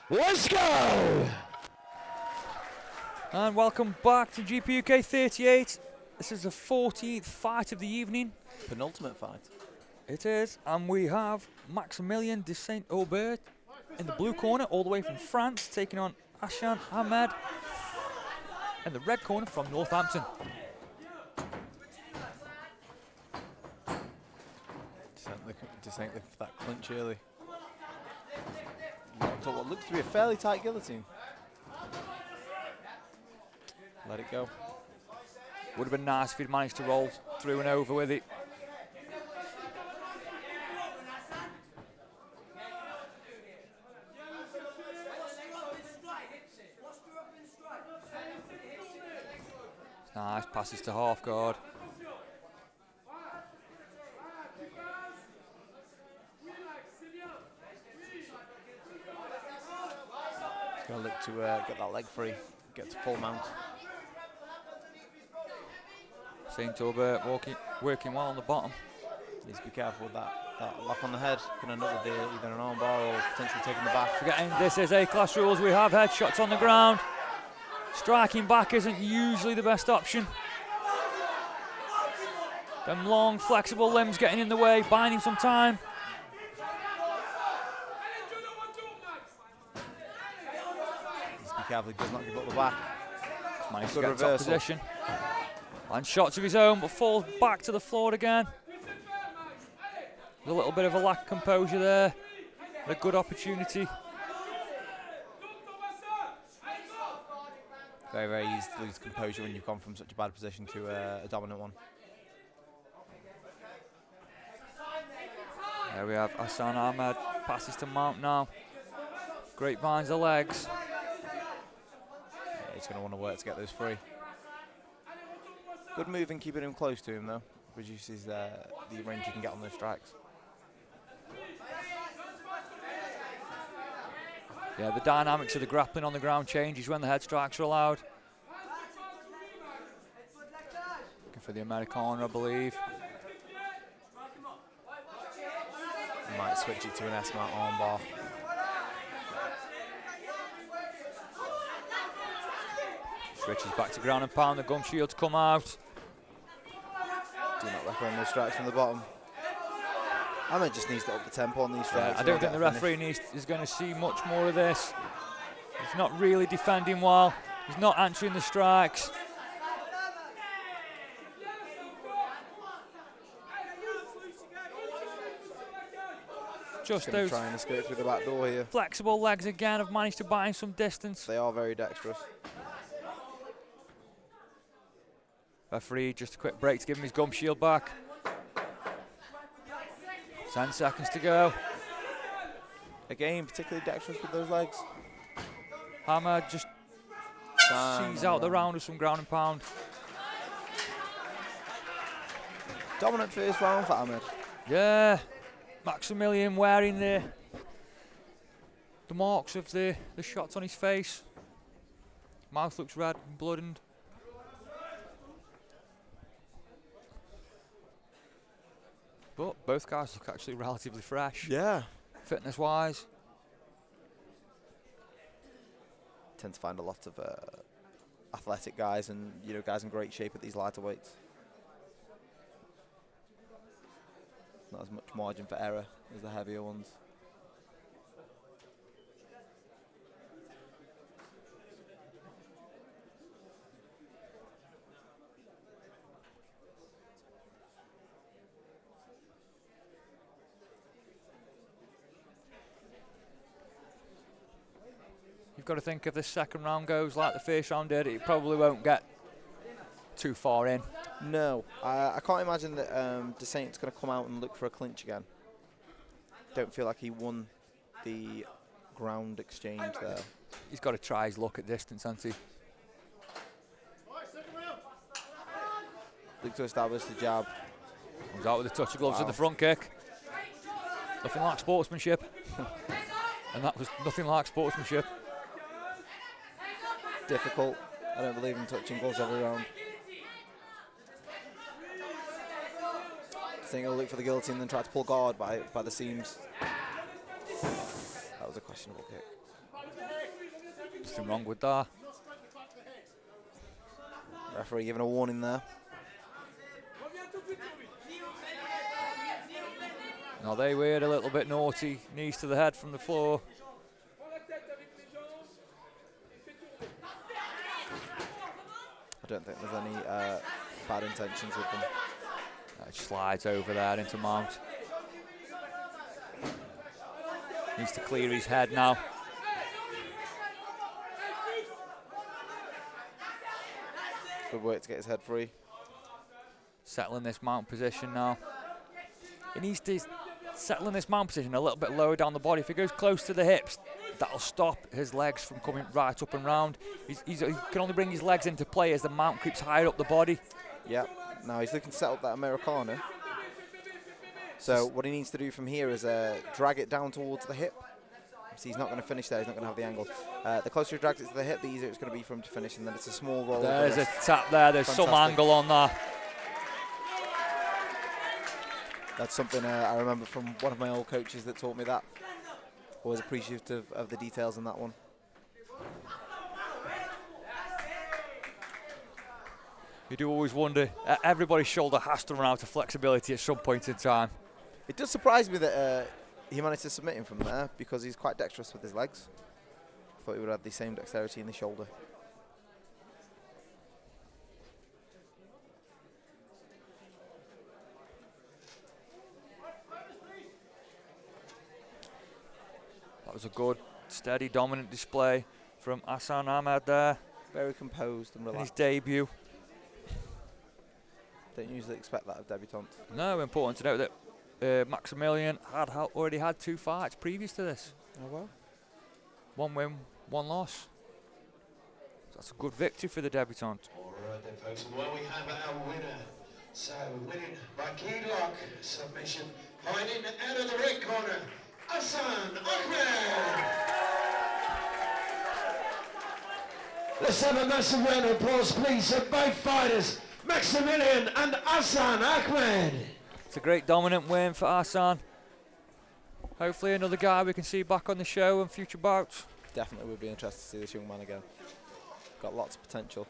Let's go! And welcome back to GPUK 38. This is the 14th fight of the evening. Penultimate fight. It is, and we have Maximilien de Saint-Aubert in the blue corner, all the way from France, taking on Ahsan Ahmed in the red corner from Northampton. Distinctly for that clinch early. Locked up what looks to be a fairly tight guillotine. Let it go. Would have been nice if he'd managed to roll through and over with it. Nice passes to half guard. He's going to look to get that leg free, get to full mount. Saint-Aubert working well on the bottom. Needs to be careful with that lock on the head. Going to another deal, either an arm bar or potentially taking the back. Forgetting this is A-class rules. We have headshots on the ground. Striking back isn't usually the best option. Them long, flexible limbs getting in the way, buying him some time. Needs to be careful he does not give up the back. Managed to get top position. And shots of his own, but falls back to the floor again. There's a little bit of a lack of composure there. A good opportunity. Very, very easy to lose composure when you've gone from such a bad position to a dominant one. There we have Ahsan Ahmed, passes to Mount now. Grapevines the legs. Yeah, he's going to want to work to get those free. Good move in keeping him close to him though. Reduces the range you can get on those strikes. Yeah, the dynamics of the grappling on the ground changes when the head strikes are allowed. Looking for the Americana, I believe. He might switch it to an S-mount armbar. Switches back to ground and pound, the gum shields come out. Do not recommend those strikes from the bottom. Ahmed just needs to up the tempo on these strikes. I don't think the referee is going to see much more of this. He's not really defending well. He's not answering the strikes. Just those try and escape through the back door here. Flexible legs again have managed to buy him some distance. They are very dexterous. Referee, just a quick break to give him his gum shield back. 10 seconds to go. Again, particularly dexterous with those legs. Ahmed just sees out the round with some ground and pound. Dominant first round for Ahmed. Yeah, Maximilien wearing the marks of the shots on his face. Mouth looks red and blooded. But both guys look actually relatively fresh. Yeah. Fitness-wise. Tend to find a lot of athletic guys and guys in great shape at these lighter weights. Not as much margin for error as the heavier ones. You've got to think if the second round goes like the first round did, it probably won't get too far in. No, I can't imagine that De Saint's going to come out and look for a clinch again. Don't feel like he won the ground exchange there. He's got to try his luck at distance, hasn't he? Look to establish the jab. Comes out with a touch of gloves in the front kick. Nothing like sportsmanship. And that was nothing like sportsmanship. Difficult. I don't believe in touching gloves every round. I think he'll look for the guillotine and then try to pull guard by the seams. That was a questionable kick. Nothing wrong with that. Referee giving a warning there. Now they were a little bit naughty. Knees to the head from the floor. I don't think there's any bad intentions with them. It slides over there into Mount. Needs to clear his head now. Good work to get his head free. Settling this mount position now. He needs to settle in this mount position a little bit lower down the body. If he goes close to the hips, that'll stop his legs from coming right up and round. He can only bring his legs into play as the mount creeps higher up the body. Yep. Now he's looking to set up that Americana. So what he needs to do from here is drag it down towards the hip. So he's not going to finish there. He's not going to have the angle. The closer he drags it to the hip, the easier it's going to be for him to finish. And then it's a small roll. There's a tap there. There's Fantastic. some angle on that. That's something I remember from one of my old coaches that taught me that. Always appreciative of the details in that one. You do always wonder, everybody's shoulder has to run out of flexibility at some point in time. It does surprise me that he managed to submit him from there because he's quite dexterous with his legs. I thought he would have the same dexterity in the shoulder. That was a good, steady, dominant display from Ahsan Ahmed there. Very composed and In his relaxed. debut. Don't usually expect that of debutantes. No, important to note that Maximilien had already had 2 fights previous to this. Oh well. 1 win, 1 loss. So that's a good victory for the debutant. All right then, folks. Well, we have our winner. So, winning by key lock submission, fighting out of the red corner, Ahsan Ahmed. Let's have a massive round of applause, please, for both fighters, Maximilien and Ahsan Ahmed. It's a great dominant win for Ahsan. Hopefully another guy we can see back on the show in future bouts. Definitely would be interested to see this young man again. Got lots of potential.